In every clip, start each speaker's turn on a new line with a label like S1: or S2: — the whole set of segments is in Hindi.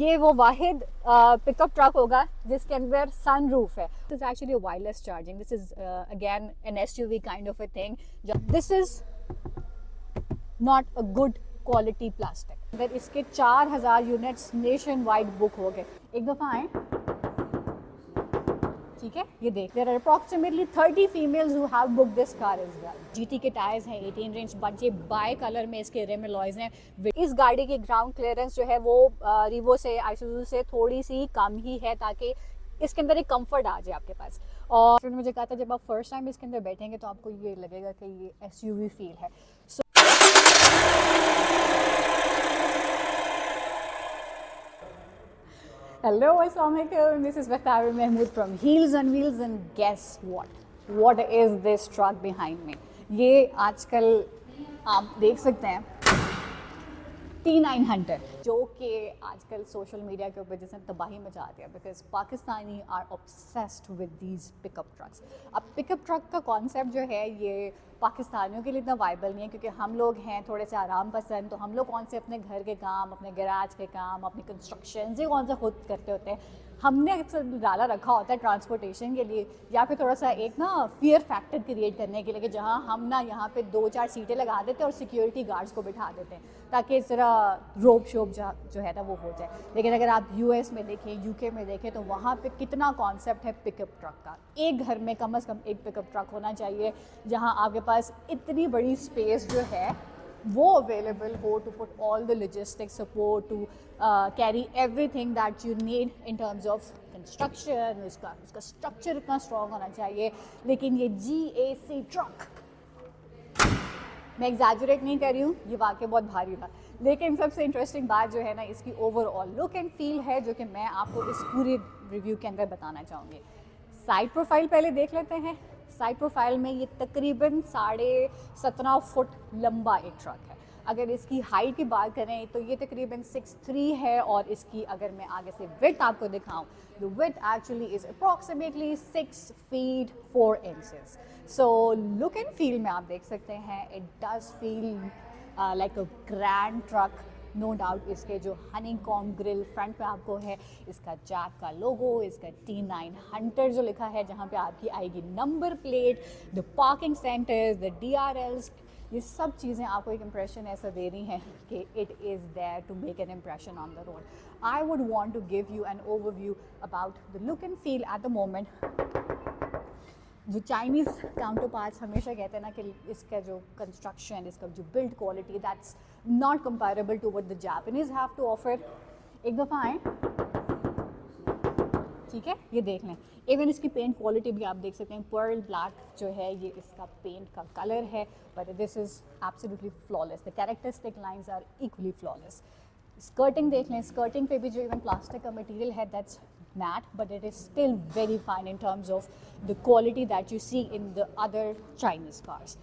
S1: ये वो वाहिद पिकअप ट्रक होगा जिसके अंदर सन रूफ है. This is actually wireless charging. This is again an SUV kind of a thing. This is not a good quality plastic. अगर इसके 4000 यूनिट्स नेशन वाइड बुक हो गए. एक दफ़ा आए, ठीक है, ये देख. There are approximately 30 females who have book this car as well. GT के टायर्स हैं 18 इंच, बट ये बाय कलर में इसके रिम अलॉयज हैं. इस गाड़ी की ग्राउंड क्लियरेंस जो है वो रिवो से, आइसुजू से थोड़ी सी कम ही है, ताकि इसके अंदर एक कंफर्ट आ जाए आपके पास. और फिर मुझे कहा था जब आप फर्स्ट टाइम इसके अंदर बैठेंगे तो आपको ये लगेगा कि ये एसयूवी फील है. सो hello, assalamualaikum. This is Bakhtaar Mahmood from Heels on Wheels, and guess what? What is this truck behind me? ये आजकल आप देख सकते हैं T900, जो कि आजकल सोशल मीडिया के ऊपर जिसने तबाही मचा दिया, because Pakistani are obsessed with these pickup trucks. अब पिकअप ट्रक का कॉन्सेप्ट जो है ये पाकिस्तानियों के लिए इतना वाइबल नहीं है, क्योंकि हम लोग हैं थोड़े से आराम पसंद. तो हम लोग कौन से अपने घर के काम, अपने गैराज के काम, अपनी कंस्ट्रक्शन ये कौन सा खुद करते होते हैं. हमने अक्सर डाला रखा होता है ट्रांसपोर्टेशन के लिए, या फिर थोड़ा सा एक ना फियर फैक्टर क्रिएट करने के लिए, कि जहाँ हम ना यहाँ पे 2-4 सीटें लगा देते हैं और सिक्योरिटी गार्ड्स को बिठा देते हैं, ताकि इस तरह रोप शोप जो है ना वो हो जाए. लेकिन अगर आप यूएस में देखें, यूके में देखें, तो वहाँ पे कितना कॉन्सेप्ट है पिकअप ट्रक का. एक घर में कम से कम एक पिकअप ट्रक होना चाहिए, जहाँ आपके पास इतनी बड़ी स्पेस जो है वो अवेलेबल हो to put all the logistic support, to carry everything that you need in terms of construction. उसका स्ट्रक्चर इतना स्ट्रॉन्ग होना चाहिए. लेकिन ये GAC ट्रक, मैं एग्जैजरेट नहीं कर रही हूँ, ये वाकई बहुत भारी था. लेकिन सबसे इंटरेस्टिंग बात जो है ना इसकी ओवरऑल लुक एंड फील है, जो कि मैं आपको इस पूरे रिव्यू के अंदर बताना चाहूँगी. साइड प्रोफाइल पहले देख लेते हैं. साइड प्रोफाइल में ये तकरीबन 17.5 फुट लंबा एक ट्रक है. अगर इसकी हाइट की बात करें तो ये तकरीबन 6'3" है, और इसकी अगर मैं आगे से विड्थ आपको दिखाऊं, the width actually is approximately 6 feet 4 inches. So look and feel में आप देख सकते हैं it does feel like a grand truck. No doubt इसके जो हनीकॉम ग्रिल फ्रंट पे आपको है, इसका जैक का लोगो, इसका T900 जो लिखा है, जहाँ पे आपकी आएगी number plate, the parking centres, the DRLs, ये सब चीज़ें आपको एक इम्प्रेशन ऐसा दे रही हैं कि it is there to make an impression on the road. I would want to give you an overview about the look and feel at the moment. जो चाइनीज़ काउंटर पार्ट्स हमेशा कहते हैं ना कि इसका जो कंस्ट्रक्शन, इसका जो build quality, that's not comparable to what the Japanese have to offer. एक दफ़ा आए, ठीक है, ये देख लें. इवन इसकी पेंट क्वालिटी भी आप देख सकते हैं. पर्ल ब्लैक जो है ये इसका पेंट का कलर है, but this is absolutely flawless. The characteristic lines are equally flawless. Skirting देख लें. स्कर्टिंग पे भी जो इवन प्लास्टिक का मटेरियल है, that's matte, but it is still very fine in terms of the quality that you see in the other Chinese cars.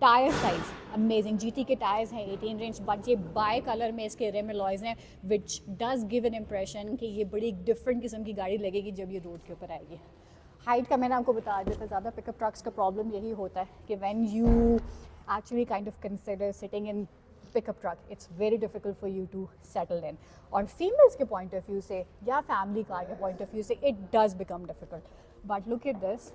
S1: Tyre size amazing. GT के टायर्स हैं 18 इंच, बट ये बाय कलर में इसके रिम अलॉयज हैं, which does give an impression कि ये बड़ी डिफरेंट किस्म की गाड़ी लगेगी जब ये रोड के ऊपर आएगी. हाइट का मैंने आपको बता दिया था. ज़्यादा पिकअप ट्रक्स का प्रॉब्लम यही होता है कि when you actually kind of consider sitting in pickup truck, it's very difficult for you to settle in. और फीमेल्स के पॉइंट ऑफ व्यू से या फैमिली कार के पॉइंट ऑफ व्यू से it does become difficult. But look at this,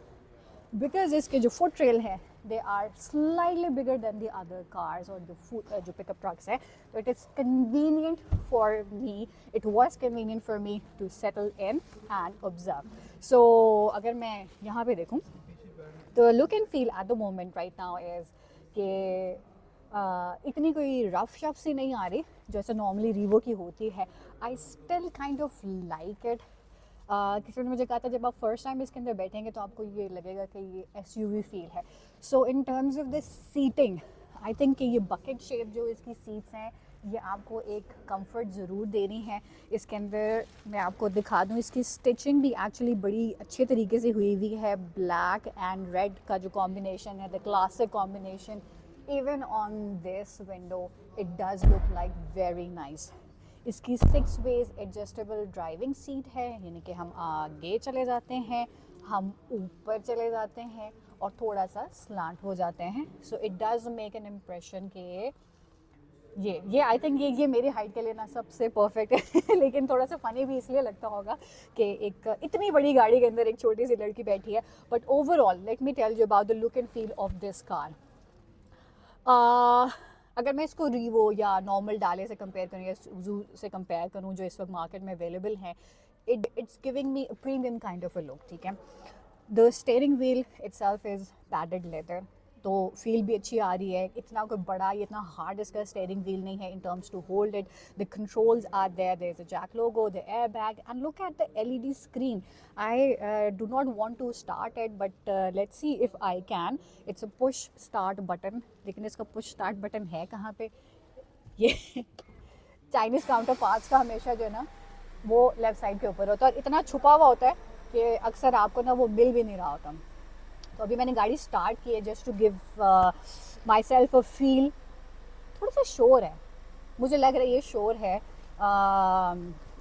S1: because इसके जो फुट ट्रेल है they are slightly bigger than the other cars और जो पिकअप ट्रक्स है. तो it is convenient for me, it was convenient for me to settle in and observe. So अगर मैं यहाँ पे देखूँ तो look and feel at the moment right now is कि इतनी कोई रफ शफ सी नहीं आ रही जैसे नॉर्मली रीवो की होती है. I still kind of like it. किसी ने मुझे कहा था जब आप फर्स्ट टाइम इसके अंदर बैठेंगे तो आपको ये लगेगा कि ये एसयूवी फील है. So in terms of the seating, I think कि ये बकेट शेप जो इसकी सीट्स हैं ये आपको एक कंफर्ट ज़रूर दे रही हैं. इसके अंदर मैं आपको दिखा दूँ, इसकी स्टिचिंग भी एक्चुअली बड़ी अच्छे तरीके से हुई हुई है. ब्लैक एंड रेड का जो कॉम्बिनेशन है, the classic combination, even on this window it does look like very nice. इसकी 6 ways adjustable driving seat है, यानी कि हम आगे चले जाते हैं, हम ऊपर चले जाते हैं और थोड़ा सा स्लांट हो जाते हैं. So it does make an impression कि ये आई थिंक ये मेरी हाइट के लिए ना सबसे परफेक्ट है लेकिन थोड़ा सा फनी भी इसलिए लगता होगा कि एक इतनी बड़ी गाड़ी के अंदर एक छोटी सी लड़की बैठी है, but overall let me tell you about the look and feel of this car. अगर मैं इसको रीवो या नॉर्मल डाले से कंपेयर करूँ या जू से कंपेयर करूँ जो इस वक्त मार्केट में अवेलेबल हैं, it's giving me premium kind of a look, ठीक है। The steering wheel itself is padded leather, तो फील भी अच्छी आ रही है। इतना कोई बड़ा, ये इतना हार्ड इसका स्टेयरिंग व्हील नहीं है in terms to hold it. The controls are there is a JAC logo, the air bag, and look at the LED screen. I do not want to start it, but let's see if I can. It's a push start button, लेकिन इसका पुश स्टार्ट बटन है कहाँ पे? ये चाइनीज़ काउंटर पार्ट्स का हमेशा जो है ना वो लेफ़्ट साइड के ऊपर होता है और इतना छुपा हुआ होता है कि अक्सर आपको ना वो मिल भी नहीं रहा होता। तो अभी मैंने गाड़ी स्टार्ट की है just to give myself a feel. थोड़ा सा शोर है, मुझे लग रहा है ये शोर है,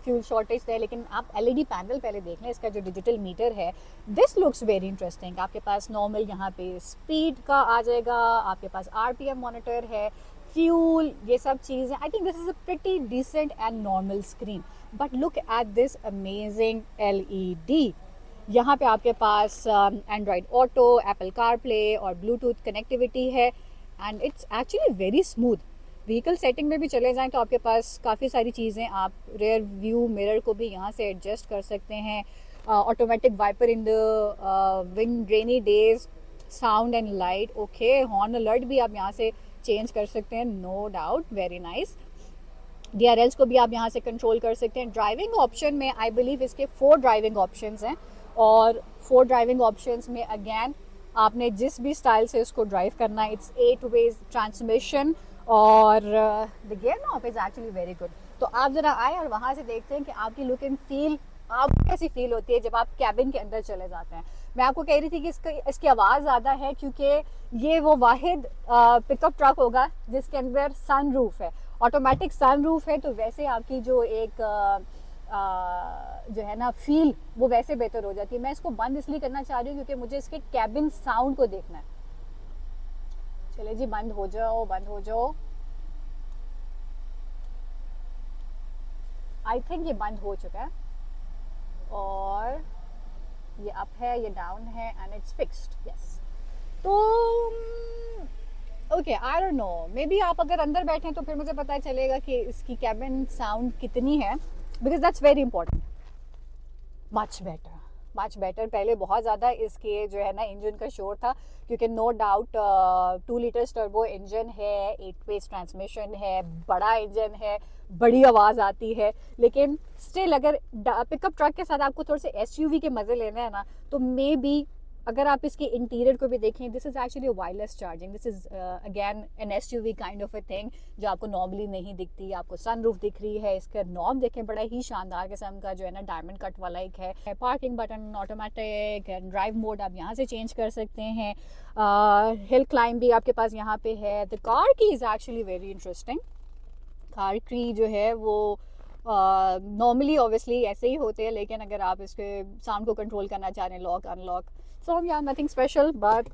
S1: फ्यूल शॉर्टेज है, लेकिन आप LED पैनल पहले देख लें। इसका जो डिजिटल मीटर है, दिस लुक्स वेरी इंटरेस्टिंग। आपके पास नॉर्मल यहाँ पे स्पीड का आ जाएगा, आपके पास RPM मॉनिटर है, फ्यूल, ये सब चीज़ें। I think this is a pretty decent and normal screen, but look at this amazing LED। यहाँ पे आपके पास एंड्रॉयड ऑटो, एप्पल कारप्ले और ब्लूटूथ कनेक्टिविटी है, and it's actually very smooth. Vehicle setting में भी चले जाएं तो आपके पास काफ़ी सारी चीज़ें, आप रेयर व्यू मिरर को भी यहाँ से एडजस्ट कर सकते हैं, automatic wiper in the wind rainy days, sound and light, okay, horn alert भी आप यहाँ से चेंज कर सकते हैं, no doubt, very nice. DRLs को भी आप यहाँ से कंट्रोल कर सकते हैं। ड्राइविंग ऑप्शन में आई बिलीव इसके 4 ड्राइविंग ऑप्शंस हैं, और 4 ड्राइविंग ऑप्शंस में अगेन आपने जिस भी स्टाइल से इसको ड्राइव करना है, इट्स 8 वेज ट्रांसमिशन, और the gear knob is actually very good. तो आप ज़रा आए और वहाँ से देखते हैं कि आपकी लुक एंड फील आप कैसी फील होती है जब आप कैबिन के अंदर चले जाते हैं। मैं आपको कह रही थी कि इसकी आवाज़ ज़्यादा है क्योंकि ये वो वाहिद पिकअप ट्रक होगा जिसके अंदर सन रूफ है, ऑटोमेटिक सन रूफ है, तो वैसे आपकी जो एक जो है ना फील वो वैसे बेहतर हो जाती है। मैं इसको बंद इसलिए करना चाह रही हूँ क्योंकि मुझे इसके कैबिन साउंड को देखना है। चले जी, बंद हो जाओ, बंद हो जाओ। आई थिंक ये बंद हो चुका है, और ये अप है, ये डाउन है, एंड इट्स फिक्स्ड, यस। तो okay, I don't know, may be आप अगर अंदर बैठे तो फिर मुझे पता चलेगा कि इसकी कैबिन साउंड कितनी है, because that's very important. Much better, much better. पहले बहुत ज़्यादा इसके जो है ना इंजन का शोर था, क्योंकि no doubt 2 litres turbo engine है, 8 वेज ट्रांसमिशन है, बड़ा इंजन है, बड़ी आवाज़ आती है, लेकिन स्टिल अगर पिकअप ट्रक के साथ आपको थोड़े से SUV के मज़े लेने हैं ना, तो मे बी अगर आप इसके इंटीरियर को भी देखें, this is actually wireless charging, this is again an SUV kind of a thing जो आपको नॉर्मली नहीं दिखती। आपको सनरूफ दिख रही है, इसका नॉब देखें, बड़ा ही शानदार किस्म का जो है ना डायमंड कट वाला एक है। Parking button automatic and drive mode आप यहाँ से चेंज कर सकते हैं। हिल क्लाइंब भी आपके पास यहाँ पे है। द कार की is actually very interesting. Car की जो है वो नॉर्मली ऑब्वियसली ऐसे ही होते हैं, लेकिन अगर आप इसके साउंड को कंट्रोल करना चाह रहे हैं, लॉक अनलॉक, सो या nothing special, but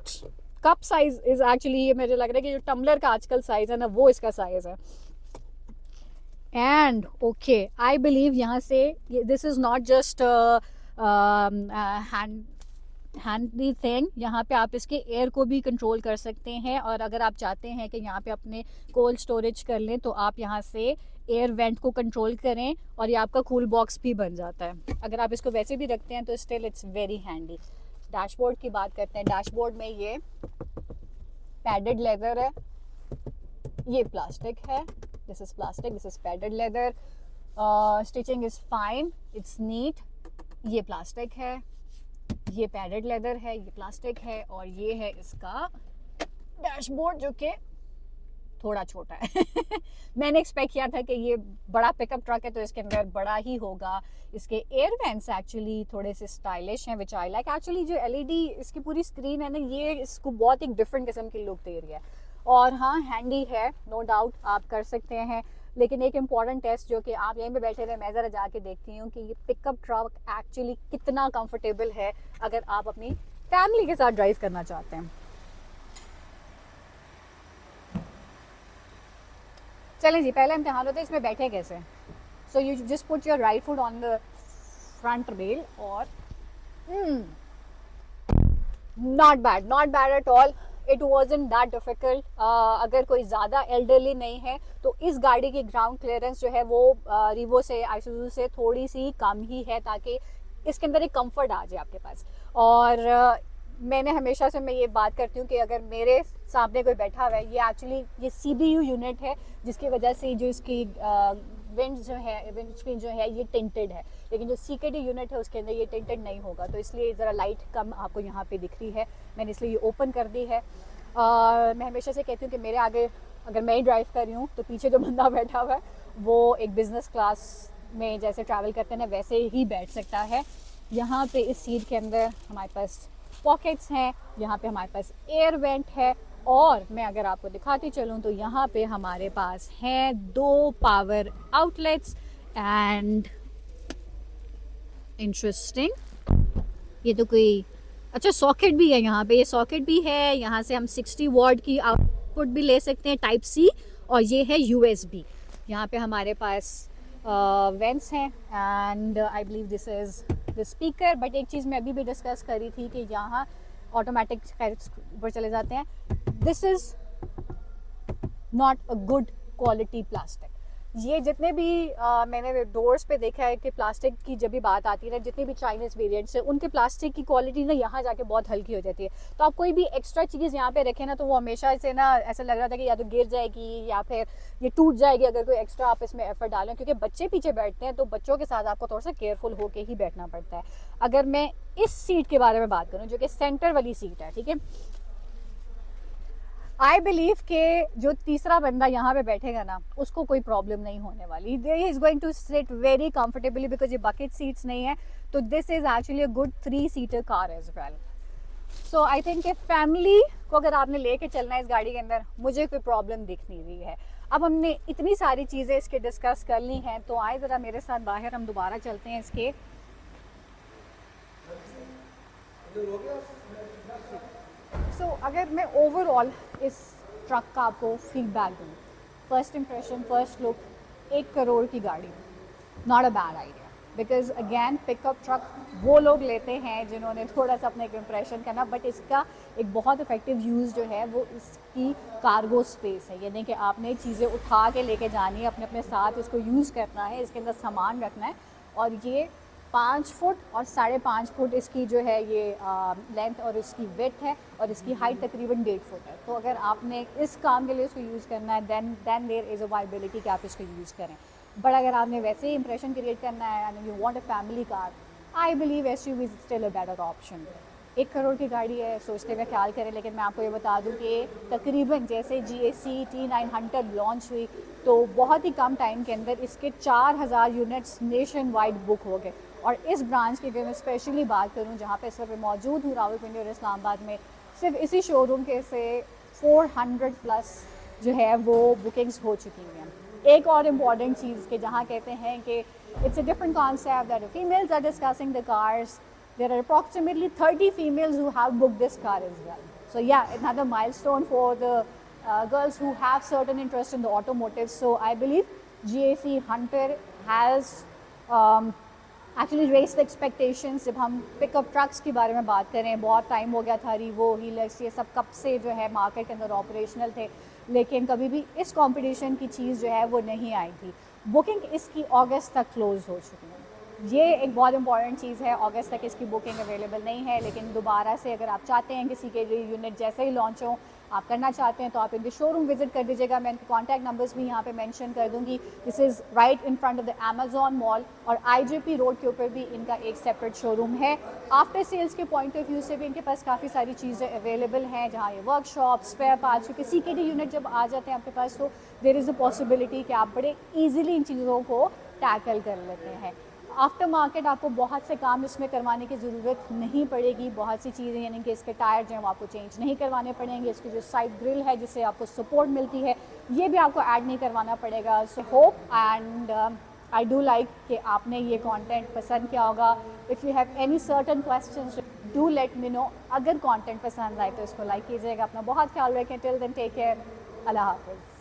S1: cup size is actually, ये मुझे लग रहा है कि जो टम्बलर का आजकल साइज है ना वो इसका साइज है। एंड ओके, आई बिलीव यहाँ से this is not just handy thing, यहाँ पे आप इसके एयर को भी कंट्रोल कर सकते हैं, और अगर आप चाहते हैं कि यहाँ पे अपने कोल्ड स्टोरेज कर लें तो आप यहाँ से एयर वेंट को कंट्रोल करें और ये आपका कूल बॉक्स भी बन जाता है। अगर आप इसको वैसे भी रखते हैं तो still it's very handy. Dashboard की बात करते हैं। डैशबोर्ड में ये पैडेड लेदर है, ये प्लास्टिक है, this is plastic, this is padded leather, stitching is fine, it's NEET. ये प्लास्टिक है, ये पैडेड लेदर है, ये प्लास्टिक है, और ये है इसका डैशबोर्ड जो कि थोड़ा छोटा है मैंने एक्सपेक्ट किया था कि ये बड़ा पिकअप ट्रक है तो इसके अंदर बड़ा ही होगा। इसके एयर वेंट्स एक्चुअली थोड़े से स्टाइलिश हैं, विच आई लाइक। एक्चुअली जो LED इसकी पूरी स्क्रीन है ना, ये इसको बहुत एक डिफरेंट किस्म की लुक दे रही है, और हाँ हैंडी है, नो डाउट आप कर सकते हैं। लेकिन एक इम्पॉर्टेंट टेस्ट जो कि आप यहीं पे बैठे रहे, मैं ज़रा जाके देखती हूँ कि ये पिकअप ट्रक एक्चुअली कितना कंफर्टेबल है अगर आप अपनी फैमिली के साथ ड्राइव करना चाहते हैं। चलें जी, पहला इम्तिहान होता है इसमें बैठे कैसे. So you just put your right foot on the front rail और not bad at all. It wasn't that difficult. अगर कोई ज़्यादा एल्डरली नहीं है तो इस गाड़ी की ग्राउंड क्लियरेंस जो है वो रीवो से, आइसुजू से थोड़ी सी कम ही है, ताकि इसके अंदर एक कंफर्ट आ जाए आपके पास. और मैंने हमेशा से मैं ये बात करती हूँ कि अगर मेरे सामने कोई बैठा हुआ है, ये एक्चुअली ये CBU यूनिट है, जिसकी वजह से जो इसकी विंड जो है, विंड स्क्रीन जो है ये टिंटेड है, लेकिन जो CKD यूनिट है उसके अंदर ये टिंटेड नहीं होगा, तो इसलिए ज़रा लाइट कम आपको यहाँ पे दिख रही है. मैंने इसलिए ये ओपन कर दी है. मैं हमेशा से कहती हूँ कि मेरे आगे अगर मैं ही ड्राइव कर रही हूँ तो पीछे जो बंदा बैठा हुआ है वो एक बिज़नेस क्लास में जैसे ट्रैवल करते हैं ना वैसे ही बैठ सकता है. यहाँ पे इस सीट के अंदर हमारे पास पॉकेट्स हैं, यहाँ पे हमारे पास एयर वेंट है, और मैं अगर आपको दिखाती चलूँ तो यहाँ पे हमारे पास हैं 2 पावर आउटलेट्स. एंड इंटरेस्टिंग, ये तो कोई अच्छा सॉकेट भी है यहाँ पे. ये सॉकेट भी है, यहाँ से हम 60 वॉट की आउटपुट भी ले सकते हैं टाइप C, और ये है USB. यहाँ पे हमारे पास वेंट्स हैं and I believe this is the speaker. But एक चीज़ मैं अभी भी डिस्कस कर रही थी कि यहाँ ऑटोमेटिक ऊपर चले जाते हैं. This is not a good quality plastic. ये जितने भी मैंने डोर्स पे देखा है कि प्लास्टिक की जब भी बात आती है ना, जितने भी चाइनीज़ वेरिएंट्स है उनके प्लास्टिक की क्वालिटी ना यहाँ जाके बहुत हल्की हो जाती है. तो आप कोई भी एक्स्ट्रा चीज़ यहाँ पे रखें ना तो वो हमेशा से ना ऐसा लग रहा था कि या तो गिर जाएगी या फिर ये टूट जाएगी अगर कोई एक्स्ट्रा आप इसमें एफर्ट डालें, क्योंकि बच्चे पीछे बैठते हैं तो बच्चों के साथ आपको थोड़ा सा केयरफुल होकर ही बैठना पड़ता है. अगर मैं इस सीट के बारे में बात करूँ जो कि सेंटर वाली सीट है, ठीक है, आई बिलीव के जो तीसरा बंदा यहाँ पे बैठेगा ना उसको कोई प्रॉब्लम नहीं होने वाली. He is going to sit very comfortably because ये बकेट सीट्स नहीं है. तो this is actually a good three seater car as well. So I think कि फैमिली को अगर आपने लेके चलना है इस गाड़ी के अंदर, मुझे कोई प्रॉब्लम दिख नहीं रही है. अब हमने इतनी सारी चीज़ें इसके डिस्कस कर ली हैं, तो आए ज़रा मेरे साथ बाहर, हम दोबारा चलते हैं इसके. सो अगर मैं ओवरऑल इस ट्रक का आपको फीडबैक दूँ, first impression, first look, 1 crore की गाड़ी, not a bad idea. Because again pickup truck वो लोग लेते हैं जिन्होंने थोड़ा सा अपना एक इम्प्रेशन करना, बट इसका एक बहुत इफेक्टिव यूज़ जो है वो इसकी कार्गो स्पेस है. यानी कि आपने चीज़ें उठा के लेके जानी है, अपने अपने साथ इसको यूज़ करना है, इसके अंदर सामान रखना है. और ये 5 फुट और 5.5 फुट इसकी जो है ये लेंथ और इसकी विड्थ है, और इसकी हाइट तकरीबन 1.5 फुट है. तो अगर आपने इस काम के लिए इसको यूज़ करना है then there is a viability कि आप इसको यूज़ करें. बट अगर आपने वैसे ही इंप्रेशन क्रिएट करना है and you want a family car, I believe SUV is still a better option. 1 crore की गाड़ी है, सोचते हुए ख्याल करें. लेकिन मैं आपको ये बता दूं कि तकरीबन जैसे GAC T900 लॉन्च हुई तो बहुत ही कम टाइम के अंदर इसके 4000 यूनिट्स नेशन वाइड बुक हो गए. और इस ब्रांच की अगर मैं स्पेशली बात करूं जहां पे इस वक्त मौजूद हूँ रावलपिंडी और इस्लामाबाद में, सिर्फ इसी शोरूम के से 400 प्लस जो है वो बुकिंग्स हो चुकी हैं. एक और इम्पॉर्टेंट चीज़ के जहाँ कहते हैं कि it's a different concept that females are discussing the cars, there are approximately 30 females who have booked this car as well. So yeah, another milestone for the girls who have certain interest in the automotive. So I believe GAC Hunter has actually raised the expectations. जब हम पिकअप ट्रक्स के बारे में बात करें, बहुत टाइम हो गया था, रीवो, हीलक्स, ये सब कब से जो है मार्केट के अंदर ऑपरेशनल थे, लेकिन कभी भी इस कंपटीशन की चीज़ जो है वो नहीं आई थी. बुकिंग इसकी अगस्त तक क्लोज हो चुकी है. ये एक बहुत इंपॉर्टेंट चीज़ है. अगस्त तक इसकी बुकिंग अवेलेबल नहीं है, लेकिन दोबारा से अगर आप चाहते हैं किसी के यूनिट जैसे ही लॉन्च हो, आप करना चाहते हैं तो आप इनके शोरूम विजिट कर दीजिएगा. मैं इनके कॉन्टैक्ट नंबर्स भी यहाँ पे मेंशन कर दूँगी. This is right in front of the Amazon mall, और IGP रोड के ऊपर भी इनका एक सेपरेट शोरूम है. आफ्टर सेल्स के पॉइंट ऑफ व्यू से भी इनके पास काफ़ी सारी चीज़ें अवेलेबल हैं, जहाँ ये वर्कशॉप, स्पेयर पार्ट्स, क्योंकि CKD यूनिट जब आ जाते हैं आपके पास तो देयर इज़ अ पॉसिबिलिटी कि आप बड़े ईजिली इन चीज़ों को टैकल कर लेते हैं. आफ्टर मार्केट आपको बहुत से काम इसमें करवाने की ज़रूरत नहीं पड़ेगी. बहुत सी चीज़ें यानी कि इसके टायर जो हैं वो आपको चेंज नहीं करवाने पड़ेंगे. इसकी जो साइड ग्रिल है जिससे आपको सपोर्ट मिलती है, ये भी आपको ऐड नहीं करवाना पड़ेगा. So hope and I do like कि आपने ये कंटेंट पसंद किया होगा. If you have any certain questions do let me know. अगर कंटेंट पसंद आए तो इसको लाइक कीजिएगा. अपना बहुत ख्याल रखें. Till then take care. अल्लाह हाफ़िज़.